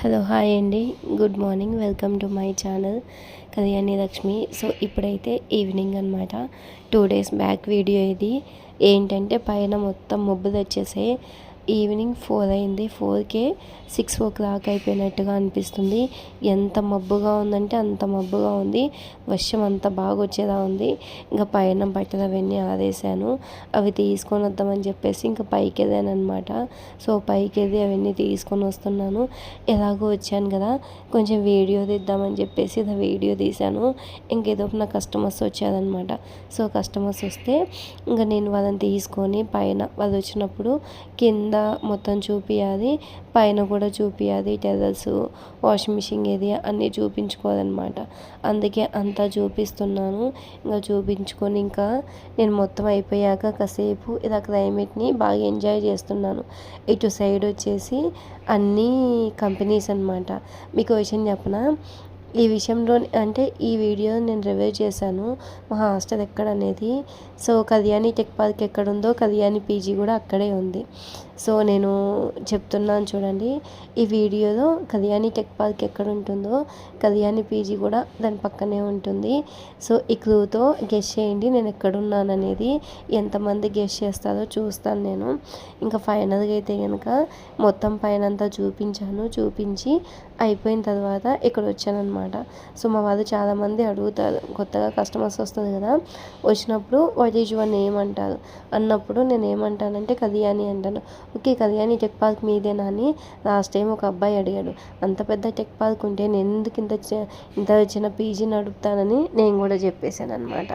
Hello hi అండి. Good morning. Welcome to my channel Kalyani Lakshmi. So ఇప్పుడైతే evening అనమాట. 2 days back video ఇది. ఏంటంటే పైన మొత్తం మబ్బులు వచ్చేసాయి. ఈవినింగ్ 4 అయింది. 4కే 6 o'clock అయిపోయినట్టుగా అనిపిస్తుంది. ఎంత మబ్బుగా ఉందంటే అంత మబ్బుగా ఉంది. వర్షం అంత బాగా వచ్చేలా ఉంది. ఇంకా పైన బట్టలు అవన్నీ ఆరేసాను. అవి తీసుకొని వద్దామని చెప్పేసి ఇంకా పైకి వెళ్ళాను అనమాట. సో పైకి వెళ్ళి అవన్నీ తీసుకొని వస్తున్నాను. ఎలాగో వచ్చాను కదా, కొంచెం వీడియో తీద్దామని చెప్పేసి ఇలా వీడియో తీశాను. ఇంకేదో నా కస్టమర్స్ వచ్చారనమాట. సో కస్టమర్స్ వస్తే ఇంకా నేను వాళ్ళని తీసుకొని పైన వాళ్ళు వచ్చినప్పుడు కింద మొత్తం చూపించాలి, పైన కూడా చూపించాలి. టెర్రస్, వాషింగ్ మిషన్ ఏరియా అన్నీ చూపించుకోవాలన్నమాట. అందుకే అంతా చూపిస్తున్నాను. ఇంకా చూపించుకొని ఇంకా నేను మొత్తం అయిపోయాక కాసేపు ఇలా క్లైమేట్ని బాగా ఎంజాయ్ చేస్తున్నాను. ఇటు సైడ్ వచ్చేసి అన్నీ కంపెనీస్ అనమాట. మీకు విషయం చెప్పనా, ఈ విషయంలో అంటే ఈ వీడియో నేను రివ్యూ చేశాను మా హాస్టల్ ఎక్కడ అనేది. సో కళ్యాణి టెక్ పార్క్ ఎక్కడ ఉందో కళ్యాణి పీజీ కూడా అక్కడే ఉంది. సో నేను చెప్తున్నాను చూడండి, ఈ వీడియోలో కళ్యాణి టెక్ పార్క్ ఎక్కడ ఉంటుందో కళ్యాణి పీజీ కూడా దాని పక్కనే ఉంటుంది. సో ఈ క్లూతో గెస్ చేయండి నేను ఎక్కడున్నాను అనేది. ఎంతమంది గెస్ చేస్తారో చూస్తాను నేను. ఇంకా ఫైనల్గా అయితే కనుక మొత్తం పైన అంతా చూపించి అయిపోయిన తర్వాత ఇక్కడ వచ్చానమాట. సో మా వాళ్ళు చాలామంది అడుగుతారు, కొత్తగా కస్టమర్స్ వస్తుంది కదా, వచ్చినప్పుడు వాట్ ఈజ్ యువర్ నేమ్ అంటారు. అన్నప్పుడు నేను ఏమంటానంటే కళ్యాణి అంటాను. ఓకే కళ్యాణి టెక్ పార్క్ మీదేనా అని లాస్ట్ టైం ఒక అబ్బాయి అడిగాడు. అంత పెద్ద టెక్ పార్క్ ఉంటే నేను ఎందుకు ఇంత చిన్న పీజీ నడుపుతానని నేను కూడా చెప్పేశాను అనమాట.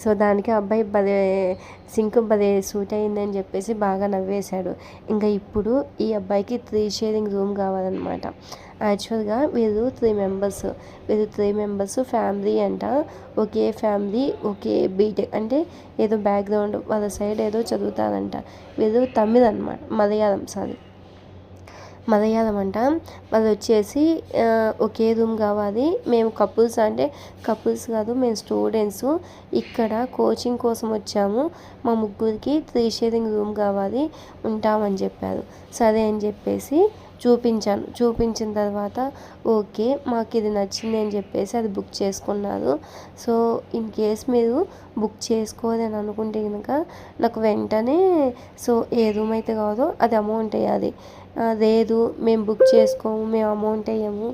సో దానికి అబ్బాయి భలే సూట్ అయిందని చెప్పేసి బాగా నవ్వేశాడు. ఇంకా ఇప్పుడు ఈ అబ్బాయికి 3 sharing రూమ్ కావాలన్నమాట. యాక్చువల్గా వీళ్ళు 3 members ఫ్యామిలీ అంట. ఒకే ఫ్యామిలీ ఒకే బీటెక్ అంటే ఏదో బ్యాక్గ్రౌండ్ వాళ్ళ సైడ్ ఏదో చదువుతారంట. వీళ్ళు తమిళ్ అనమాట, మలయాళం అంట. వాళ్ళు వచ్చేసి ఒకే రూమ్ కావాలి. మేము కపుల్స్ కాదు, మేము స్టూడెంట్స్ ఇక్కడ కోచింగ్ కోసం వచ్చాము. మా ముగ్గురికి 3 sharing రూమ్ కావాలి, ఉంటామని చెప్పారు. సరే అని చెప్పేసి చూపించిన తర్వాత ఓకే మాకు ఇది నచ్చింది అని చెప్పేసి అది బుక్ చేసుకున్నారు. సో ఇన్ కేస్ మీరు బుక్ చేసుకోవాలని అనుకుంటే కనుక నాకు వెంటనే సో ఏ రూమ్ అయితే కావాలో అది అమౌంట్ వేయాలి. లేదు మేము బుక్ చేసుకోము, మేము అమౌంట్ వేయము,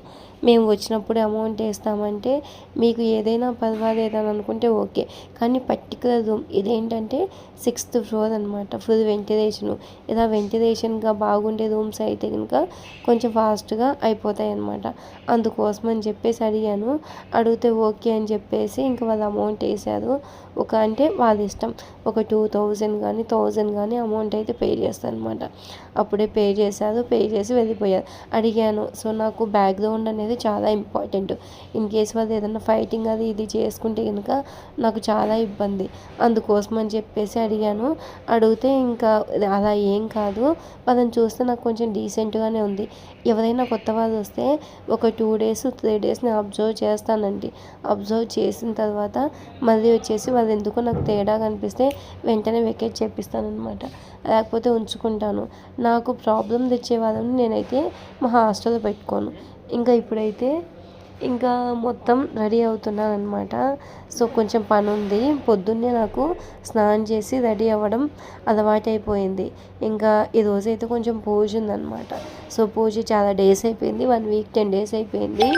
మేము వచ్చినప్పుడు అమౌంట్ వేస్తామంటే మీకు ఏదైనా పర్వాలేదని అనుకుంటే ఓకే. కానీ పర్టికులర్ రూమ్ ఇదేంటంటే 6th floor అనమాట. Full ventilation. ఇలా వెంటిలేషన్గా బాగుండే రూమ్స్ అయితే కనుక కొంచెం ఫాస్ట్గా అయిపోతాయి అన్నమాట. అందుకోసం అని చెప్పేసి అడిగితే ఓకే అని చెప్పేసి ఇంకా వాళ్ళు అమౌంట్ వేశారు. అంటే వాళ్ళ ఇష్టం, ఒక 2000 కానీ 1000 కానీ అమౌంట్ అయితే పే చేస్తారు అనమాట. అప్పుడే పే చేసి వెళ్ళిపోయారు. అడిగాను. సో నాకు బ్యాక్గ్రౌండ్ అనేది చాలా ఇంపార్టెంట్. ఇన్ కేస్ వాళ్ళు ఏదైనా ఫైటింగ్ అది ఇది చేసుకుంటే కనుక నాకు చాలా ఇబ్బంది. అందుకోసం అని చెప్పేసి అడిగితే ఇంకా అలా ఏం కాదు, వాళ్ళని చూస్తే నాకు కొంచెం డీసెంట్గానే ఉంది. ఎవరైనా కొత్త వాళ్ళు వస్తే ఒక 2 days 3 days నేను అబ్జర్వ్ చేస్తానండి. అబ్జర్వ్ చేసిన తర్వాత మళ్ళీ వచ్చేసి వాళ్ళు ఎందుకో నాకు తేడా కనిపిస్తే వెంటనే వెకేట్ చేపిస్తానమాట. లేకపోతే ఉంచుకుంటాను. నాకు ప్రాబ్లం తెచ్చే వాళ్ళని నేనైతే మా హాస్టల్లో పెట్టుకోను. ఇంకా ఇప్పుడైతే ఇంకా మొత్తం రెడీ అవుతున్నాను అనమాట. సో కొంచెం పని ఉంది. పొద్దున్నే నాకు స్నానం చేసి రెడీ అవ్వడం అలవాటైపోయింది. ఇంకా ఈరోజైతే కొంచెం పూజ ఉందన్నమాట. సో పూజ చాలా డేస్ అయిపోయింది, 1 week 10 days అయిపోయింది.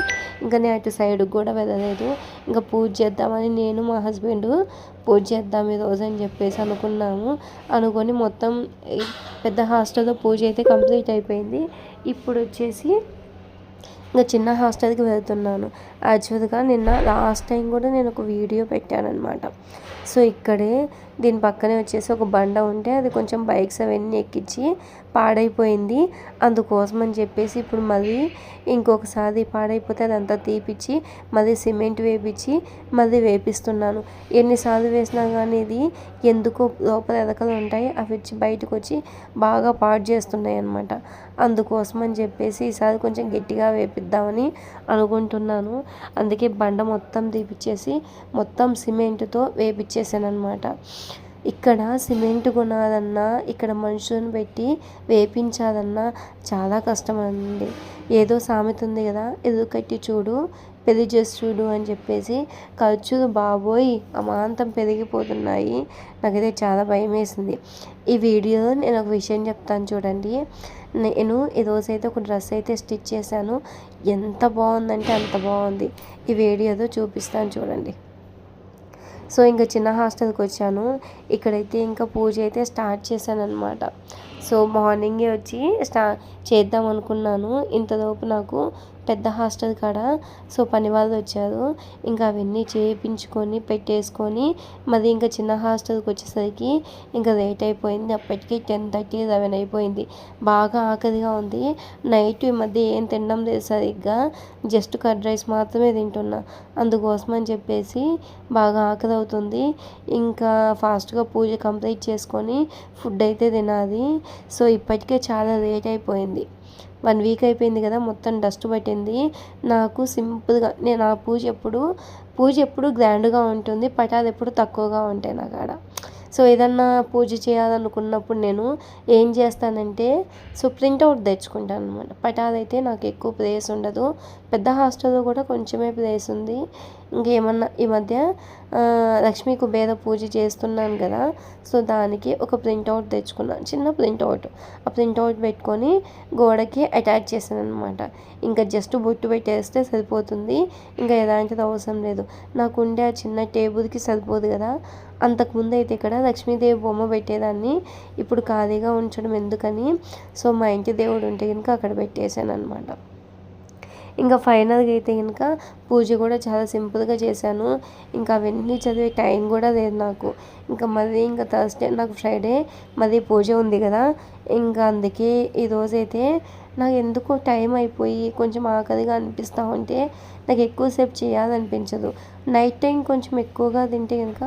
ఇంకా నేను అటు సైడ్కి కూడా వెళ్ళలేదు. ఇంకా పూజ చేద్దామని నేను మా హస్బెండ్ పూజ చేద్దాం ఈరోజు అని చెప్పేసి అనుకొని మొత్తం పెద్ద హాస్టల్లో పూజ అయితే కంప్లీట్ అయిపోయింది. ఇప్పుడు వచ్చేసి ఇంకా చిన్న హాస్టల్కి వెళ్తున్నాను. యాక్చువల్గా నిన్న లాస్ట్ టైం కూడా నేను ఒక వీడియో పెట్టానమాట. సో ఇక్కడే దీని పక్కనే వచ్చేసి ఒక బండ ఉంటే అది కొంచెం బైక్స్ అవన్నీ ఎక్కించి పాడైపోయింది. అందుకోసం అని చెప్పేసి ఇప్పుడు మళ్ళీ ఇంకొకసారి పాడైపోతే అదంతా తీపిచ్చి మళ్ళీ సిమెంట్ వేపించి మళ్ళీ వేపిస్తున్నాను. ఎన్నిసార్లు వేసినా కానీ ఇది ఎందుకో లోపల ఎలకలు ఉంటాయి, అవి వచ్చి బయటకు వచ్చి బాగా పాడు చేస్తున్నాయి అన్నమాట. అందుకోసం అని చెప్పేసి ఈసారి కొంచెం గట్టిగా వేపిద్దామని అనుకుంటున్నాను. అందుకే బండ మొత్తం తీపిచ్చేసి మొత్తం సిమెంట్తో వేపిచ్చేసాను అనమాట. ఇక్కడ సిమెంట్ కొనాలన్నా ఇక్కడ మనుషులను పెట్టి వేపించాలన్నా చాలా కష్టం అండి. ఏదో సామెత ఉంది కదా, ఎదురు కట్టి చూడు పెళ్లి చేసి చూడు అని చెప్పేసి ఖర్చులు బాబోయ్ అమాంతం పెరిగిపోతున్నాయి. నాకైతే చాలా భయం వేసింది. ఈ వీడియోలో నేను ఒక విషయం చెప్తాను చూడండి. నేను ఈరోజైతే ఒక డ్రెస్ అయితే స్టిచ్ చేశాను. ఎంత బాగుందంటే అంత బాగుంది. ఈ వీడియోతో చూపిస్తాను చూడండి. సో ఇంకా చిన్న హాస్టల్కి వచ్చాను. ఇక్కడైతే ఇంకా పూజ అయితే స్టార్ట్ చేశాను అనమాట. సో మార్నింగే వచ్చి చేద్దాం అనుకున్నాను. ఇంతలోపు నాకు పెద్ద హాస్టల్ కాడ పని వాళ్ళు వచ్చారు. ఇంకా అవన్నీ చేయించుకొని పెట్టేసుకొని మరి ఇంకా చిన్న హాస్టల్కి వచ్చేసరికి ఇంకా లేట్ అయిపోయింది. అప్పటికి 10:30, 11 అయిపోయింది. బాగా ఆకలిగా ఉంది. నైట్ ఈ మధ్య ఏం తినడం లేదు సరిగ్గా, జస్ట్ కర్డ్ రైస్ మాత్రమే తింటున్నా. అందుకోసం అని చెప్పేసి బాగా ఆకలి అవుతుంది. ఇంకా ఫాస్ట్గా పూజ కంప్లీట్ చేసుకొని ఫుడ్ అయితే తినాలి. సో ఇప్పటికే చాలా లేట్ అయిపోయింది. 1 వీక్ అయిపోయింది కదా, మొత్తం డస్ట్ పట్టింది. నాకు సింపుల్గా నేను ఆ పూజ ఎప్పుడు గ్రాండ్గా ఉంటుంది, పటాలు ఎప్పుడు తక్కువగా ఉంటాయి నా కాడ. సో ఏదన్నా పూజ చేయాలనుకున్నప్పుడు నేను ఏం చేస్తానంటే ప్రింట్అవుట్ తెచ్చుకుంటాను అనమాట. పటాలు అయితే నాకు ఎక్కువ ప్లేస్ ఉండదు. పెద్ద హాస్టల్లో కూడా కొంచెమే ప్లేస్ ఉంది. ఇంకేమన్నా ఈ మధ్య లక్ష్మీ కుబేర పూజ చేస్తున్నాను కదా, సో దానికి ఒక ప్రింట్అవుట్ తెచ్చుకున్నాను, చిన్న ప్రింట్అవుట్. ఆ ప్రింట్అవుట్ పెట్టుకొని గోడకి అటాచ్ చేశాను అనమాట. ఇంకా జస్ట్ బొట్టు పెట్టేస్తే సరిపోతుంది. ఇంకా ఎలాంటిది అవసరం లేదు. నాకు ఉండే ఆ చిన్న టేబుల్కి సరిపోదు కదా. అంతకుముందు అయితే ఇక్కడ లక్ష్మీదేవి బొమ్మ పెట్టేదాన్ని. ఇప్పుడు ఖాళీగా ఉంచడం ఎందుకని మా ఇంటి దేవుడు ఉంటే కనుక అక్కడ పెట్టేశాను అనమాట. ఇంకా ఫైనల్గా అయితే కనుక పూజ కూడా చాలా సింపుల్గా చేశాను. ఇంకా అవన్నీ చదివే టైం కూడా లేదు నాకు. ఇంకా మళ్ళీ ఇంకా థర్స్డే నాకు ఫ్రైడే మళ్ళీ పూజ ఉంది కదా, ఇంకా అందుకే ఈరోజైతే నాకు ఎందుకో టైం అయిపోయి కొంచెం ఆకలిగా అనిపిస్తూ ఉంటే నాకు ఎక్కువసేపు చేయాలనిపించదు. నైట్ టైం కొంచెం ఎక్కువగా తింటే కనుక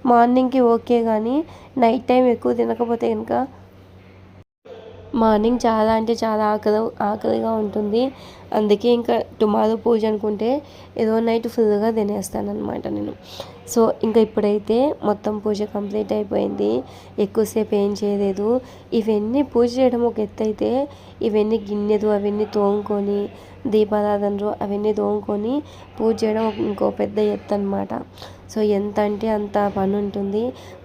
మార్నింగ్కి ఓకే, కానీ నైట్ టైం ఎక్కువ తినకపోతే కనుక మార్నింగ్ చాలా అంటే చాలా ఆకలిగా ఉంటుంది. అందుకే ఇంకా టుమారో పూజ అనుకుంటే ఏదో నైట్ ఫుల్గా తినేస్తాను అనమాట నేను. సో ఇంకా ఇప్పుడైతే మొత్తం పూజ కంప్లీట్ అయిపోయింది. ఎక్కువసేపు ఏం చేయలేదు. ఇవన్నీ పూజ చేయడం ఒక ఎత్తు అయితే, ఇవన్నీ గిన్నెలు అవన్నీ తోముకొని దీపారాధనలు అవన్నీ తోముకొని పూజ చేయడం ఇంకో పెద్ద ఎత్తు అనమాట. సో ఎంత అంటే అంత పని ఉంటుంది.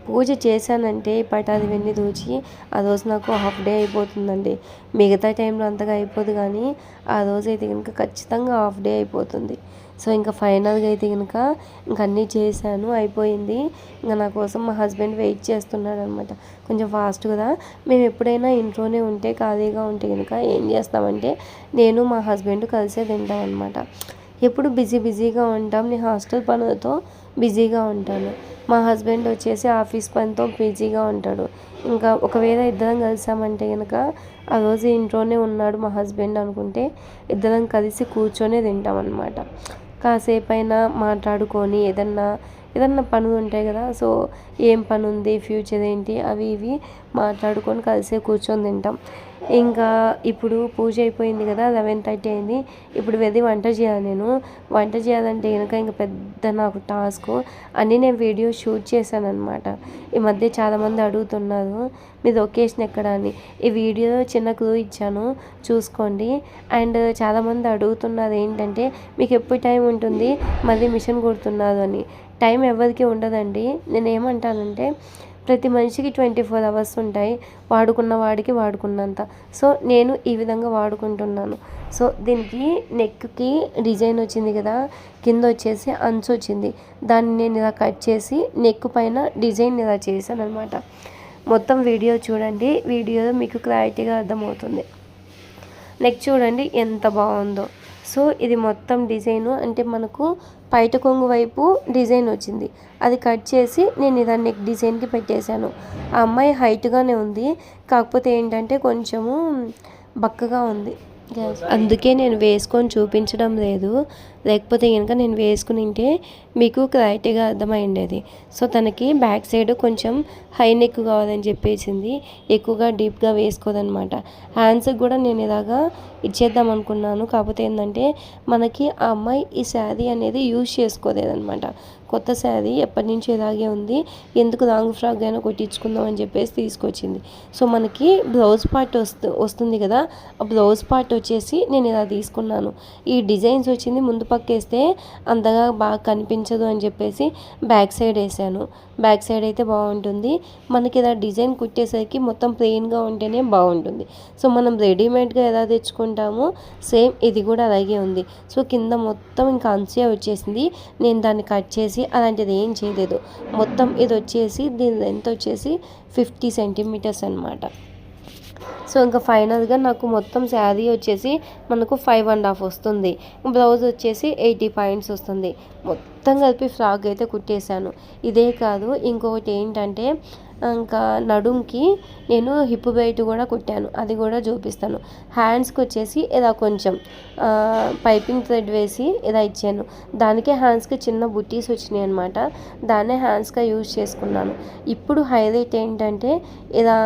పూజ చేశానంటే పటాలు ఇవన్నీ తూచి ఆ రోజు నాకు హాఫ్ డే అయిపోతుందండి. మిగతా టైంలో అంతగా అయిపోదు, కానీ ఆ రోజు అయితే కనుక ఖచ్చితంగా హాఫ్ డే అయిపోతుంది. సో ఇంకా ఫైనల్గా అయితే కనుక ఇంక అన్నీ చేశాను, అయిపోయింది. ఇంకా నా కోసం మా హస్బెండ్ వెయిట్ చేస్తున్నాడు అనమాట. కొంచెం ఫాస్ట్ కదా. మేము ఎప్పుడైనా ఇంట్లోనే ఉంటే ఖాళీగా ఉంటే కనుక ఏం చేస్తామంటే నేను మా హస్బెండ్ కలిసే తింటాం అనమాట. ఎప్పుడు బిజీగా ఉంటాం. నేను హాస్టల్ పనులతో బిజీగా ఉంటాను. మా హస్బెండ్ వచ్చేసి ఆఫీస్ పనితో బిజీగా ఉంటాడు. ఇంకా ఒకవేళ ఇద్దరం కలిసామంటే కనుక ఆ రోజు ఇంట్లోనే ఉన్నాడు మా హస్బెండ్ అనుకుంటే ఇద్దరం కలిసి కూర్చొని తింటాం అనమాట. కాసేపు అయినా మాట్లాడుకొని ఏదన్నా పనులు ఉంటాయి కదా, సో ఏం పని ఉంది, ఫ్యూచర్ ఏంటి, అవి ఇవి మాట్లాడుకొని కలిసే కూర్చొని తింటాం. ఇంకా ఇప్పుడు పూజ అయిపోయింది కదా, 11:30 అయింది. ఇప్పుడు వెళ్ళి వంట చేయాలి. నేను వంట చేయాలంటే కనుక ఇంకా పెద్ద నాకు టాస్క్. అన్నీ నేను వీడియో షూట్ చేశాను అనమాట. ఈ మధ్య చాలామంది అడుగుతున్నారు మీ లొకేషన్ ఎక్కడ అని. ఈ వీడియోలో చిన్న క్లూ ఇచ్చాను, చూసుకోండి. అండ్ చాలామంది అడుగుతున్నారు ఏంటంటే మీకు ఎప్పుడు టైం ఉంటుంది, మళ్ళీ మిషన్ కుడుతున్నారు అని. టైం ఎవరికి ఉండదండి. నేను ఏమంటానంటే ప్రతి మనిషికి 24 అవర్స్ ఉంటాయి, వాడుకున్న వాడికి వాడుకున్నంత. సో నేను ఈ విధంగా వాడుకుంటున్నాను. సో దీనికి నెక్కి డిజైన్ వచ్చింది కదా, కింద వచ్చేసి అంచు వచ్చింది. దాన్ని నేను ఇలా కట్ చేసి నెక్ పైన డిజైన్ ఇలా చేశాను అనమాట. మొత్తం వీడియో చూడండి, వీడియోలో మీకు క్లారిటీగా అర్థమవుతుంది. నెక్ చూడండి ఎంత బాగుందో. సో ఇది మొత్తం డిజైను అంటే మనకు పైట కొంగు వైపు డిజైన్ వచ్చింది, అది కట్ చేసి నేను ఇలా నెక్ డిజైన్కి పెట్టేశాను. ఆ అమ్మాయి హైట్గానే ఉంది, కాకపోతే ఏంటంటే కొంచెము బక్కగా ఉంది. అందుకే నేను వేసుకొని చూపించడం లేదు, లేకపోతే కనుక నేను వేసుకుని ఉంటే మీకు క్లారిటీగా అర్థమైండేది. సో తనకి బ్యాక్ సైడ్ కొంచెం హై నెక్ కావాలని చెప్పేసింది, ఎక్కువగా డీప్గా వేసుకోదనమాట. హ్యాండ్స్కి కూడా నేను ఇలాగా ఇచ్చేద్దాం అనుకున్నాను, కాకపోతే ఏంటంటే మనకి ఆ అమ్మాయి ఈ శారీ అనేది యూజ్ చేసుకోలేదనమాట. కొత్త శారీ ఎప్పటి నుంచి ఇలాగే ఉంది, ఎందుకు లాంగ్ ఫ్రాక్ అయినా కుట్టించుకుందాం అని చెప్పేసి తీసుకొచ్చింది. సో మనకి బ్లౌజ్ పార్ట్ వస్తుంది కదా, ఆ బ్లౌజ్ పార్ట్ వచ్చేసి నేను ఇలా తీసుకున్నాను. ఈ డిజైన్స్ వచ్చింది ముందు పక్క వేస్తే అంతగా బాగా కనిపించదు అని చెప్పేసి బ్యాక్ సైడ్ వేసాను. బ్యాక్ సైడ్ అయితే బాగుంటుంది. మనకి ఇలా డిజైన్ కుట్టేసరికి మొత్తం ప్లెయిన్గా ఉంటేనే బాగుంటుంది. సో మనం రెడీమేడ్గా ఎలా తెచ్చుకుంటామో సేమ్ ఇది కూడా అలాగే ఉంది. సో కింద మొత్తం ఇంకా అంచే వచ్చేసింది. నేను దాన్ని కట్ చేసి అలాంటిది ఏం చేయలేదు. మొత్తం ఇది వచ్చేసి దీని లెంత్ వచ్చేసి 50 సెంటీమీటర్స్ అనమాట. సో ఇంకా ఫైనల్గా నాకు మొత్తం శారీ వచ్చేసి మనకు 5.5 వస్తుంది. బ్లౌజ్ వచ్చేసి 80 పాయింట్స్ వస్తుంది. మొత్తం కలిపి ఫ్రాక్ అయితే కుట్టేశాను. ఇదే కాదు ఇంకొకటి ఏంటంటే ఇంకా నడుంకి నేను హిప్ బెల్ట్ కూడా కుట్టాను, అది కూడా చూపిస్తాను. హ్యాండ్స్కి వచ్చేసి ఇలా కొంచెం పైపింగ్ థ్రెడ్ వేసి ఇలా ఇచ్చాను. దానికే హ్యాండ్స్కి చిన్న బుట్టీస్ వచ్చినాయి అనమాట. దాన్నే హ్యాండ్స్గా యూజ్ చేసుకున్నాను. ఇప్పుడు హైలైట్ ఏంటంటే ఇలా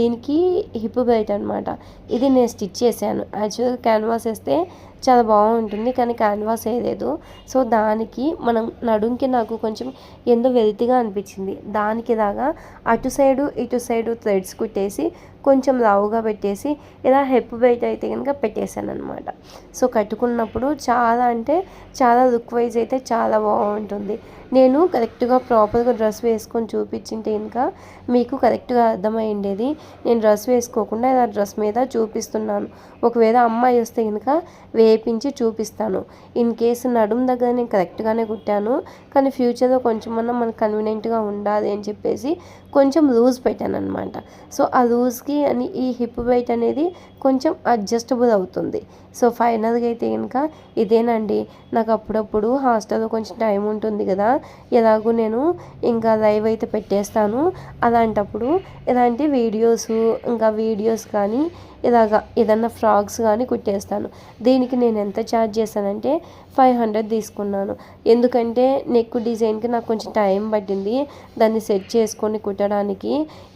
దీనికి హిప్ బెల్ట్ అనమాట. ఇది నేను స్టిచ్ చేశాను. యాక్చువల్గా క్యాన్వాస్ వేస్తే చాలా బాగుంటుంది, కానీ క్యాన్వాస్ వేయలేదు. సో దానికి మనం నడుంకి నాకు కొంచెం ఎంతో వెల్తిగా అనిపించింది. దానికి ఇలాగా అటు సైడు ఇటు సైడు థ్రెడ్స్ కుట్టేసి కొంచెం లావుగా పెట్టేసి ఇలా హిప్ బెల్ట్ అయితే కనుక పెట్టేశాను అనమాట. సో కట్టుకున్నప్పుడు చాలా అంటే చాలా లుక్ వైజ్ అయితే చాలా బాగుంటుంది. నేను కరెక్ట్గా ప్రాపర్గా డ్రెస్ వేసుకొని చూపించింటే ఇంకా మీకు కరెక్ట్గా అర్థమైండేది. నేను డ్రెస్ వేసుకోకుండా ఇలా డ్రెస్ మీద చూపిస్తున్నాను. ఒకవేళ అమ్మాయి వస్తే కనుక వేపించి చూపిస్తాను. ఇన్ కేసు నడుము దగ్గర నేను కరెక్ట్గానే కుట్టాను, కానీ ఫ్యూచర్లో కొంచెం మనకు కన్వీనియంట్గా ఉండాలి అని చెప్పేసి కొంచెం లూజ్ పెట్టాను అనమాట. సో ఆ లూజ్కి అని ఈ హిప్ బెల్ట్ అనేది కొంచెం అడ్జస్టబుల్ అవుతుంది. సో ఫైనల్గా అయితే కనుక ఇదేనండి. నాకు అప్పుడప్పుడు హాస్టల్లో కొంచెం టైం ఉంటుంది కదా, ఎలాగో నేను ఇంకా లైవ్ అయితే పెట్టేస్తాను. అలాంటప్పుడు ఇలాంటి వీడియోస్ కానీ ఇలాగా ఏదన్నా ఫ్రాక్స్ కానీ కుట్టేస్తాను. దీనికి నేను ఎంత ఛార్జ్ చేశానంటే 500 తీసుకున్నాను. ఎందుకంటే నెక్ డిజైన్కి నాకు కొంచెం టైం పట్టింది దాన్ని సెట్ చేసుకొని కుట్టడానికి.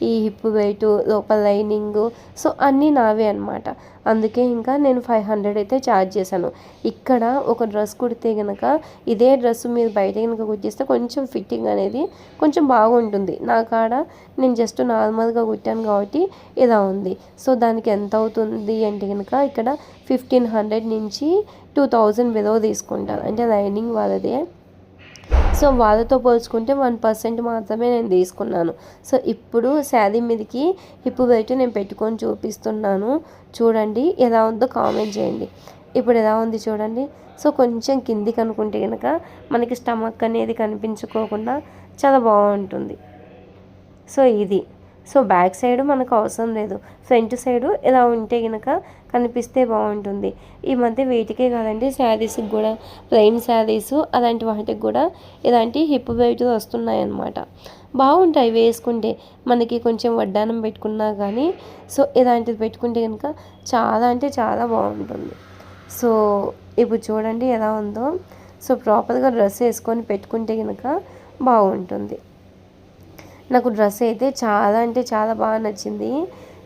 ఈ హిప్ బెల్ట్ లోపల లైనింగ్ సో అన్నీ నావే అనమాట. అందుకే ఇంకా నేను 500 అయితే ఛార్జ్ చేశాను. ఇక్కడ ఒక డ్రెస్ కుడితే కనుక ఇదే డ్రెస్ మీరు బయట కనుక కుట్టిస్తే కొంచెం ఫిట్టింగ్ అనేది కొంచెం బాగుంటుంది. నా కాడ నేను జస్ట్ నార్మల్గా కుట్టాను కాబట్టి ఇలా ఉంది. సో దానికి ఎంత అవుతుంది అంటే కనుక ఇక్కడ 1500 నుంచి 2000 బిలో తీసుకుంటాను, అంటే లైనింగ్ వాళ్ళదే. సో వాళ్ళతో పోల్చుకుంటే 1% మాత్రమే నేను తీసుకున్నాను. సో ఇప్పుడు శారీ మీదకి హిప్ బెల్ట్ నేను పెట్టుకొని చూపిస్తున్నాను. చూడండి ఎలా ఉందో కామెంట్ చేయండి. ఇప్పుడు ఎలా ఉంది చూడండి. సో కొంచెం కిందికి అనుకుంటే కనుక మనకి స్టమక్ అనేది కనిపించుకోకుండా చాలా బాగుంటుంది. సో ఇది సో బ్యాక్ సైడ్ మనకు అవసరం లేదు, ఫ్రంట్ సైడు ఇలా ఉంటే కనుక కనిపిస్తే బాగుంటుంది. ఈ మధ్య వీటికే కాదండి శారీస్కి కూడా, ప్లెయిన్ శారీస్ అలాంటి వాటికి కూడా ఇలాంటి హిప్ బెల్ట్లు వస్తున్నాయన్నమాట. బాగుంటాయి వేసుకుంటే, మనకి కొంచెం వడ్డానం పెట్టుకున్నా కానీ సో ఇలాంటిది పెట్టుకుంటే కనుక చాలా అంటే చాలా బాగుంటుంది. సో ఇప్పుడు చూడండి ఎలా ఉందో. సో ప్రాపర్గా డ్రెస్ వేసుకొని పెట్టుకుంటే కనుక బాగుంటుంది. నాకు డ్రెస్ అయితే చాలా అంటే చాలా బాగా నచ్చింది.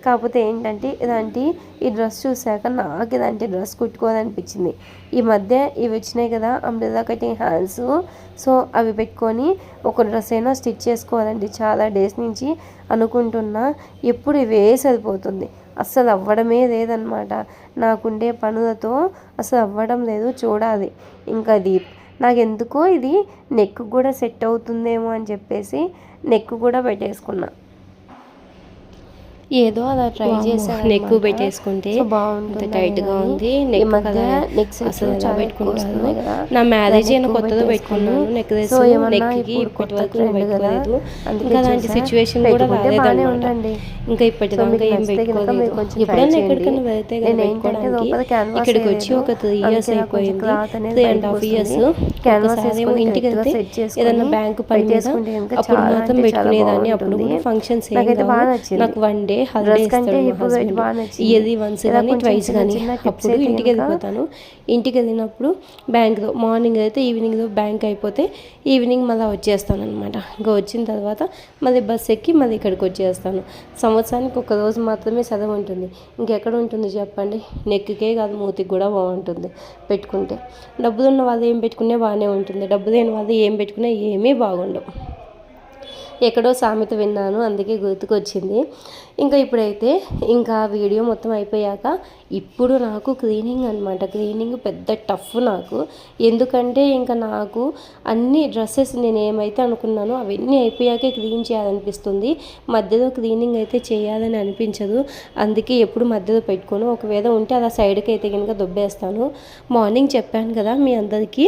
కాకపోతే ఏంటంటే ఈ డ్రెస్ చూసాక నాకు ఇలాంటి డ్రెస్ కుట్టుకోవాలనిపించింది. ఈ మధ్య ఇవి వచ్చినాయి కదా అంబ్రెల్లా కటింగ్ హ్యాండ్స్, సో అవి పెట్టుకొని ఒక డ్రెస్ అయినా స్టిచ్ చేసుకోవాలండి. చాలా డేస్ నుంచి అనుకుంటున్నా, ఎప్పుడు ఇవే సరిపోతుంది, అస్సలు అవ్వడమే లేదనమాట. నాకుండే పనులతో అసలు అవ్వడం లేదు. చూడాలి ఇంకా అది నాకు ఎందుకో ఇది నెక్ కూడా సెట్ అవుతుందేమో అని చెప్పేసి నెక్ కూడా పెట్టేసుకున్నా. ఏదో అలా ట్రై చేశాను. నెక్ పెట్టేసుకుంటే బాగుంటుంది, టైట్గా ఉంది. నెక్ అసలు ఎలా పెట్టుకుంటాను, నా మ్యారేజ్ అయిన కొత్తగా పెట్టుకున్నాను నెక్ నెక్కి ఇప్పటి వరకు పెట్టుకోలేదు. ఇంకా అలాంటి సిచ్యువేషన్ కూడా రాలేదన్నమాట. ఇంకా ఇప్పటిదాకా ఏం పెట్టుకోలేదు. ఎప్పుడన్నా ఎక్కడికైనా వెళ్తే కదా పెట్టుకోవడానికి. ఇక్కడికి వచ్చి ఒక 3 years అయిపోయింది, 3.5 years. ఒకసారి ఏమో ఇంటికి వెళ్తే ఏదన్నా బ్యాంకు పని మీద అప్పుడు మాత్రం పెట్టుకునేదాన్ని. అప్పుడు కూడా ఫంక్షన్స్ ఏం కావు, నాకు 1 day హాలిడే ఇస్తాడు మా హస్బెండ్. ఇయర్లీ వన్స్ కానీ ట్వైస్ కానీ. అప్పుడు ఇంటికి వెళ్ళిపోతాను. ఇంటికి వెళ్ళినప్పుడు బ్యాంక్లో మార్నింగ్ అయితే ఈవినింగ్లో బ్యాంక్ అయిపోతే ఈవినింగ్ మళ్ళీ వచ్చేస్తాను అనమాట. ఇంకా వచ్చిన తర్వాత మళ్ళీ బస్ ఎక్కి మళ్ళీ ఇక్కడికి వచ్చేస్తాను. సంవత్సరానికి ఒక రోజు మాత్రమే సెలవు ఉంటుంది. ఇంకెక్కడ ఉంటుంది చెప్పండి? నెక్కే కాదు మూతికి కూడా బాగుంటుంది పెట్టుకుంటే. డబ్బులు ఉన్న వాళ్ళు ఏం పెట్టుకునే బాగానే ఉంటుంది, డబ్బు లేని వాళ్ళు ఏం పెట్టుకునే ఏమీ బాగుండవు. ఎక్కడో సామెత విన్నాను, అందుకే గుర్తుకొచ్చింది. ఇంకా ఇప్పుడైతే ఇంకా వీడియో మొత్తం అయిపోయాక ఇప్పుడు నాకు క్లీనింగ్ అనమాట. క్లీనింగ్ పెద్ద టఫ్ నాకు. ఎందుకంటే ఇంకా నాకు అన్ని డ్రెస్సెస్ నేను ఏమైతే అనుకున్నానో అవన్నీ అయిపోయాకే క్లీన్ చేయాలనిపిస్తుంది. మధ్యలో క్లీనింగ్ అయితే చేయాలని అనిపించదు. అందుకే ఎప్పుడు మధ్యలో పెట్టుకోను. ఒకవేళ ఉంటే అలా సైడ్కి అయితే కనుక దొబ్బేస్తాను. మార్నింగ్ చెప్పాను కదా మీ అందరికీ.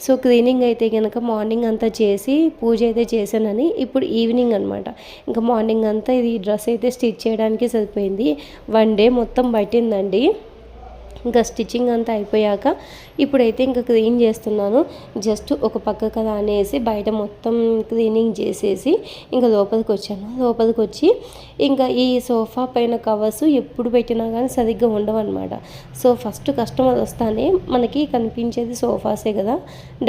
సో క్లీనింగ్ అయితే కనుక మార్నింగ్ అంతా చేసి పూజ అయితే చేశానని. ఇప్పుడు ఈవినింగ్ అనమాట. ఇంకా మార్నింగ్ అంతా ఇది డ్రెస్ అయితే స్టిచ్ చేయడానికి సరిపోయింది. 1 డే మొత్తం పట్టిందండి. ఇంకా స్టిచ్చింగ్ అంతా అయిపోయాక ఇప్పుడైతే ఇంకా క్లీన్ చేస్తున్నాను. జస్ట్ ఒక పక్క కదా అనేసి బయట మొత్తం క్లీనింగ్ చేసేసి ఇంకా లోపలికి వచ్చాను. లోపలికి వచ్చి ఇంకా ఈ సోఫా పైన కవర్స్ ఎప్పుడు పెట్టినా కానీ సరిగ్గా ఉండవన్నమాట. సో ఫస్ట్ కస్టమర్ వస్తానే మనకి కనిపించేది సోఫాసే కదా,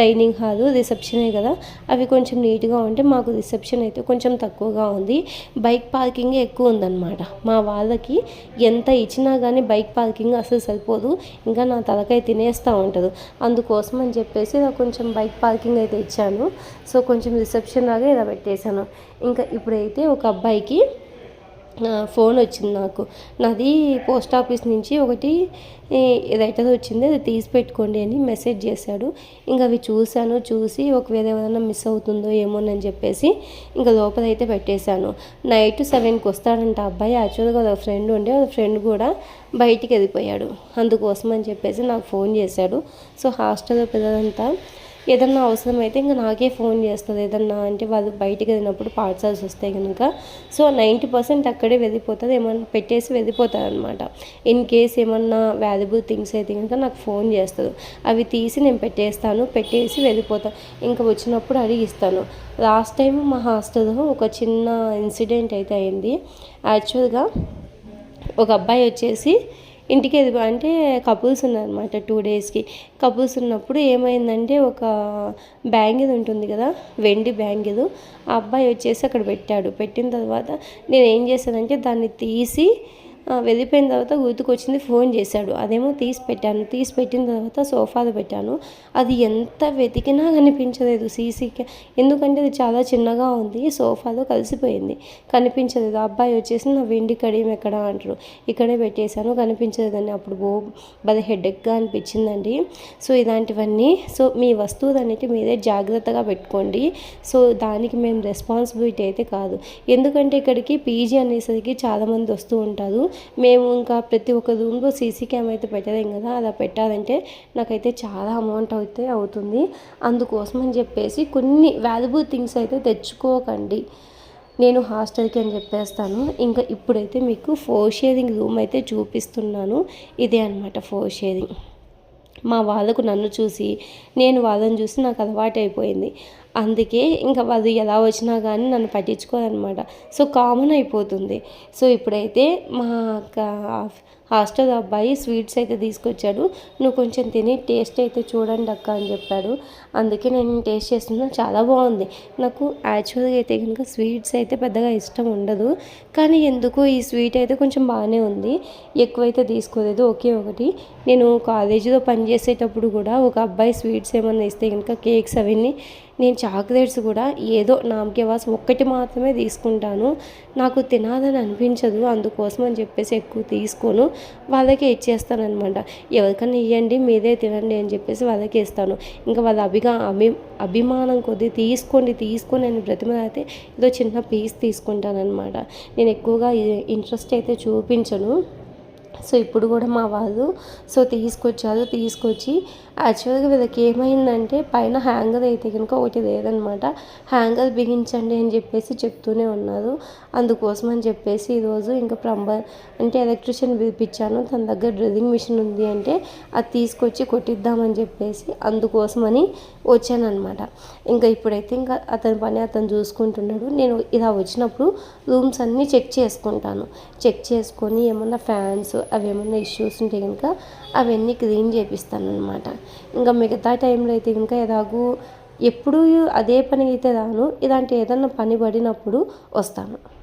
డైనింగ్ హాలు, రిసెప్షనే కదా. అవి కొంచెం నీట్గా ఉంటే మాకు రిసెప్షన్ అయితే కొంచెం తక్కువగా ఉంది. బైక్ పార్కింగ్ ఎక్కువ ఉందన్నమాట. మా వాళ్ళకి ఎంత ఇచ్చినా కానీ బైక్ పార్కింగ్ అసలు సరిపోదు. ఇంకా నా తలకాయ తినేస్తూ ఉంటుంది. అందుకోసం అని చెప్పేసి ఇలా కొంచెం బైక్ పార్కింగ్ అయితే ఇచ్చాను. సో కొంచెం రిసెప్షన్ లాగా ఇలా పెట్టేశాను. ఇంకా ఇప్పుడైతే ఒక అబ్బాయికి ఫోన్ వచ్చింది నాకు. నాది పోస్ట్ ఆఫీస్ నుంచి ఒకటి లెటర్ వచ్చింది, అది తీసి పెట్టుకోండి అని మెసేజ్ చేశాడు. ఇంకా అవి చూశాను. చూసి ఒకవేళ ఏమైనా మిస్ అవుతుందో ఏమోనని చెప్పేసి ఇంకా లోపలైతే పెట్టేశాను. నైట్ 7కి వస్తాడంట అబ్బాయి. యాక్చువల్గా వాళ్ళ ఫ్రెండ్ ఉండే, వాళ్ళ ఫ్రెండ్ కూడా బయటికి వెళ్ళిపోయాడు. అందుకోసం అని చెప్పేసి నాకు ఫోన్ చేశాడు. సో హాస్టల్లో పిల్లలంతా ఏదన్నా అవసరమైతే ఇంకా నాకే ఫోన్ చేస్తుంది. ఏదన్నా అంటే వాళ్ళు బయటికి వెళ్ళినప్పుడు పార్సల్స్ వస్తాయి కనుక. సో 90% అక్కడే వెళ్ళిపోతుంది. ఏమన్నా పెట్టేసి వెళ్ళిపోతారు అనమాట. ఇన్ కేస్ ఏమన్నా వాల్యుబుల్ థింగ్స్ అయితే కనుక నాకు ఫోన్ చేస్తుంది. అవి తీసి నేను పెట్టేస్తాను, పెట్టేసి వెళ్ళిపోతాను. ఇంకా వచ్చినప్పుడు అడిగిస్తాను. లాస్ట్ టైం మా హాస్టల్లో ఒక చిన్న ఇన్సిడెంట్ అయితే అయింది. యాక్చువల్గా ఒక అబ్బాయి వచ్చేసి ఇంటికి అంటే కపుల్స్ ఉన్నారనమాట 2 డేస్కి. కపుల్స్ ఉన్నప్పుడు ఏమైందంటే ఒక బ్యాంగిల్ ఉంటుంది కదా, వెండి బ్యాంగిల్, ఆ అబ్బాయి వచ్చేసి అక్కడ పెట్టాడు. పెట్టిన తర్వాత నేను ఏం చేశానంటే దాన్ని తీసి వెళ్ళిపోయిన తర్వాత గుర్తుకొచ్చింది, ఫోన్ చేశాడు. అదేమో తీసి పెట్టాను. తీసి పెట్టిన తర్వాత సోఫాలో పెట్టాను. అది ఎంత వెతికినా కనిపించలేదు ఎందుకంటే అది చాలా చిన్నగా ఉంది. సోఫాలో కలిసిపోయింది, కనిపించలేదు. అబ్బాయి వచ్చేసి నా వెండి కడియం ఎక్కడ అంటారు. ఇక్కడే పెట్టేశాను, కనిపించలేదని. అప్పుడు బాగా హెడేక్గా అనిపించిందండి. సో ఇలాంటివన్నీ. సో మీ వస్తువులన్నిటి మీరే జాగ్రత్తగా పెట్టుకోండి. సో దానికి మేము రెస్పాన్సిబిలిటీ అయితే కాదు. ఎందుకంటే ఇక్కడికి పీజీ అనేసరికి చాలామంది వస్తూ ఉంటారు. మేము ఇంకా ప్రతి ఒక్క రూమ్లో సీసీ క్యామ్ అయితే పెట్టలేం కదా. అలా పెట్టాలంటే నాకైతే చాలా అమౌంట్ అయితే అవుతుంది. అందుకోసం అని చెప్పేసి కొన్ని వాల్యుబుల్ థింగ్స్ అయితే తెచ్చుకోకండి. నేను హాస్టల్కి అని చెప్పేస్తాను. ఇంకా ఇప్పుడైతే మీకు 4 షేరింగ్ రూమ్ అయితే చూపిస్తున్నాను. ఇదే అనమాట 4 షేరింగ్. మా వాళ్ళకు నన్ను చూసి, నేను వాళ్ళని చూసి నాకు అలవాటు అయిపోయింది. అందుకే ఇంకా వాళ్ళు ఎలా వచ్చినా కానీ నన్ను పట్టించుకోరనమాట. సో కామన్ అయిపోతుంది. సో ఇప్పుడైతే మా హాస్టల్ అబ్బాయి స్వీట్స్ అయితే తీసుకొచ్చాడు. నువ్వు కొంచెం తిని టేస్ట్ అయితే చూడండి అక్క అని చెప్పాడు. అందుకే నేను టేస్ట్ చేస్తున్నాను. చాలా బాగుంది. నాకు యాక్చువల్గా అయితే కనుక స్వీట్స్ అయితే పెద్దగా ఇష్టం ఉండదు, కానీ ఎందుకో ఈ స్వీట్ అయితే కొంచెం బాగానే ఉంది. ఎక్కువైతే తీసుకోలేదు, ఒకే ఒకటి. నేను కాలేజీలో పనిచేసేటప్పుడు కూడా ఒక అబ్బాయి స్వీట్స్ ఏమన్నా ఇస్తే కనుక కేక్స్ అవన్నీ, నేను చాక్లెట్స్ కూడా ఏదో నామకే వాస్ ఒక్కటి మాత్రమే తీసుకుంటాను. నాకు తినాలని అనిపించదు, అందుకోసం అని చెప్పేసి ఎక్కువ తీసుకోను. వాళ్ళకే ఇచ్చేస్తానమాట. ఎవరికైనా ఇవ్వండి, మీరే తినండి అని చెప్పేసి వాళ్ళకే ఇస్తాను. ఇంకా వాళ్ళ అభిమానం కొద్దీ తీసుకొని నేను బ్రతిమలాడితే ఏదో చిన్న పీస్ తీసుకుంటానమాట. నేను ఎక్కువగా ఇంట్రెస్ట్ అయితే చూపించను. సో ఇప్పుడు కూడా మా వాళ్ళు తీసుకొచ్చి యాక్చువల్గా వీళ్ళకి ఏమైందంటే పైన హ్యాంగర్ అయితే కనుక ఒకటి లేదనమాట. హ్యాంగర్ బిగించండి అని చెప్పేసి చెప్తూనే ఉన్నారు. అందుకోసం అని చెప్పేసి ఈరోజు ఇంకా అంటే ఎలక్ట్రీషియన్ పిలిపించాను. తన దగ్గర డ్రిల్లింగ్ మిషన్ ఉంది అంటే అది తీసుకొచ్చి కొట్టిద్దామని చెప్పేసి అందుకోసమని వచ్చానమాట. ఇంకా ఇప్పుడైతే ఇంకా అతని పని అతను చూసుకుంటున్నాడు. నేను ఇలా వచ్చినప్పుడు రూమ్స్ అన్నీ చెక్ చేసుకొని ఏమన్నా ఫ్యాన్స్ అవి ఏమన్నా ఇష్యూస్ ఉంటే కనుక అవన్నీ క్లీన్ చేపిస్తాను అనమాట. ఇంకా మిగతా టైంలో అయితే ఇంకా ఎలాగూ ఎప్పుడూ అదే పని అయితే రాను. ఇలాంటి ఏదన్నా పని పడినప్పుడు వస్తాను.